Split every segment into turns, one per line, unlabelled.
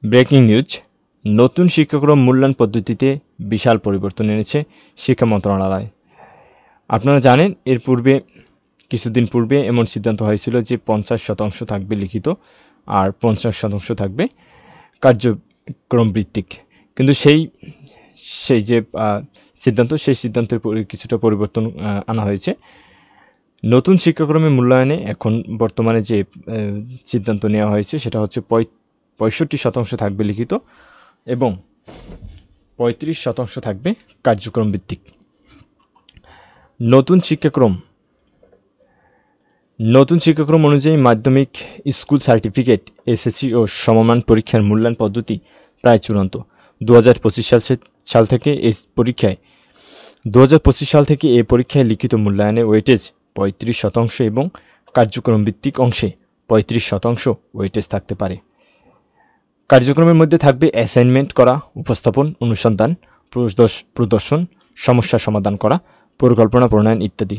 Breaking news, নতুন শিক্ষাক্রম মূল্যায়ন পদ্ধতিতে বিশাল পরিবর্তন এনেছে শিক্ষা মন্ত্রণালয়। আপনারা জানেন এর পূর্বে কিছুদিন পূর্বে এমন সিদ্ধান্ত হয়েছিল যে 50% থাকবে লিখিত আর 50% থাকবে কার্যক্রম ভিত্তিক। কিন্তু সেই যে সিদ্ধান্ত, সেই সিদ্ধান্তের কিছুটা পরিবর্তন আনা হয়েছে। নতুন শিক্ষাক্রমে মূল্যায়নে এখন বর্তমানে যে সিদ্ধান্ত নেওয়া হয়েছে সেটা হচ্ছে 65% থাকবে লিখিত এবং 35% থাকবে কার্যক্রম ভিত্তিক। নতুন শিক্ষাক্রম অনুযায়ী মাধ্যমিক স্কুল সার্টিফিকেট, এসএসসি ও সমমান পরীক্ষার মূল্যায়ন পদ্ধতি প্রায় চূড়ান্ত। 2025 সাল থেকে এই পরীক্ষায় লিখিত মূল্যায়নে ওয়েটেজ 35% এবং কার্যক্রম ভিত্তিক অংশে 35% ওয়েটেজ থাকতে পারে। কার্যক্রমের মধ্যে থাকবে অ্যাসাইনমেন্ট করা, উপস্থাপন, অনুসন্ধান, প্রদর্শন, সমস্যা সমাধান করা, পরিকল্পনা প্রণয়ন ইত্যাদি।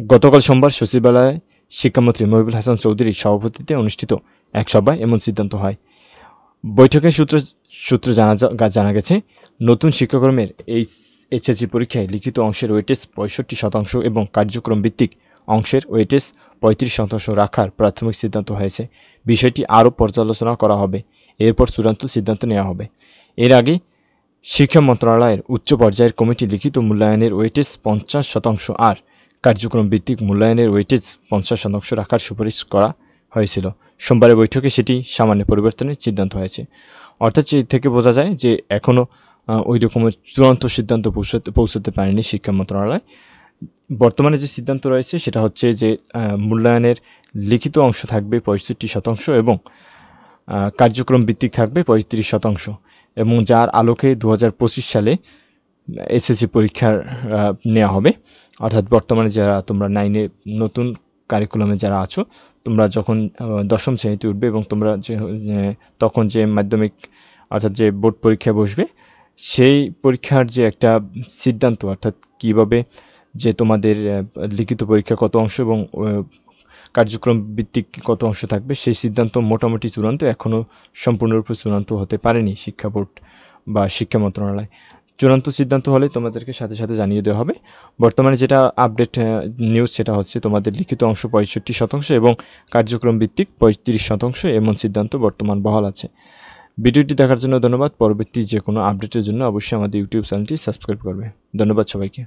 গতকাল সোমবার সচিবালয়ে শিক্ষামন্ত্রী মহিবুল হাসান চৌধুরীর সভাপতিত্বে অনুষ্ঠিত এক সভায় এমন সিদ্ধান্ত হয়। বৈঠকের সূত্রে জানা গেছে, নতুন শিক্ষাক্রমের এইচএসসি পরীক্ষায় লিখিত অংশের ওয়েটেজ 65% এবং কার্যক্রম ভিত্তিক অংশের ওয়েটেজ 35% রাখার প্রাথমিক সিদ্ধান্ত হয়েছে। বিষয়টি আরও পর্যালোচনা করা হবে, এরপর চূড়ান্ত সিদ্ধান্ত নেওয়া হবে। এর আগে শিক্ষা মন্ত্রণালয়ের উচ্চ পর্যায়ের কমিটি লিখিত মূল্যায়নের ওয়েটেজ 50% আর কার্যক্রম ভিত্তিক মূল্যায়নের ওয়েটেজ 50% রাখার সুপারিশ করা হয়েছিল। সোমবারের বৈঠকে সেটি সামান্য পরিবর্তনের সিদ্ধান্ত হয়েছে। অর্থাৎ এর থেকে বোঝা যায় যে এখনও ওই রকমের চূড়ান্ত সিদ্ধান্ত পৌঁছাতে পারেনি শিক্ষা মন্ত্রণালয়। বর্তমানে যে সিদ্ধান্ত রয়েছে সেটা হচ্ছে যে মূল্যায়নের লিখিত অংশ থাকবে 65% এবং কার্যক্রম ভিত্তিক থাকবে 35% এবং যার আলোকে 2025 সালে এসএসসি পরীক্ষার নেওয়া হবে। অর্থাৎ বর্তমানে যারা তোমরা 9-এ নতুন কারিকুলামে যারা আছো, তোমরা যখন 10ম শ্রেণীতে উঠবে এবং তোমরা তখন যে মাধ্যমিক অর্থাৎ যে বোর্ড পরীক্ষা বসবে, সেই পরীক্ষার যে একটা সিদ্ধান্ত, অর্থাৎ কীভাবে যে তোমাদের লিখিত পরীক্ষা কত অংশ এবং কার্যক্রম ভিত্তিক কত অংশ থাকবে, সেই সিদ্ধান্ত মোটামুটি চূড়ান্ত, এখনও সম্পূর্ণরূপে চূড়ান্ত হতে পারেনি শিক্ষা বোর্ড বা শিক্ষা মন্ত্রণালয়। চূড়ান্ত সিদ্ধান্ত হলে তোমাদেরকে সাথে সাথে জানিয়ে দেওয়া হবে। বর্তমানে যেটা আপডেট নিউজ সেটা হচ্ছে তোমাদের লিখিত অংশ 65% এবং কার্যক্রম ভিত্তিক 35% এমন সিদ্ধান্ত বর্তমান বহাল আছে। ভিডিওটি দেখার জন্য ধন্যবাদ। পরবর্তী যে কোনো আপডেটের জন্য অবশ্যই আমাদের ইউটিউব চ্যানেলটি সাবস্ক্রাইব করবে। ধন্যবাদ সবাইকে।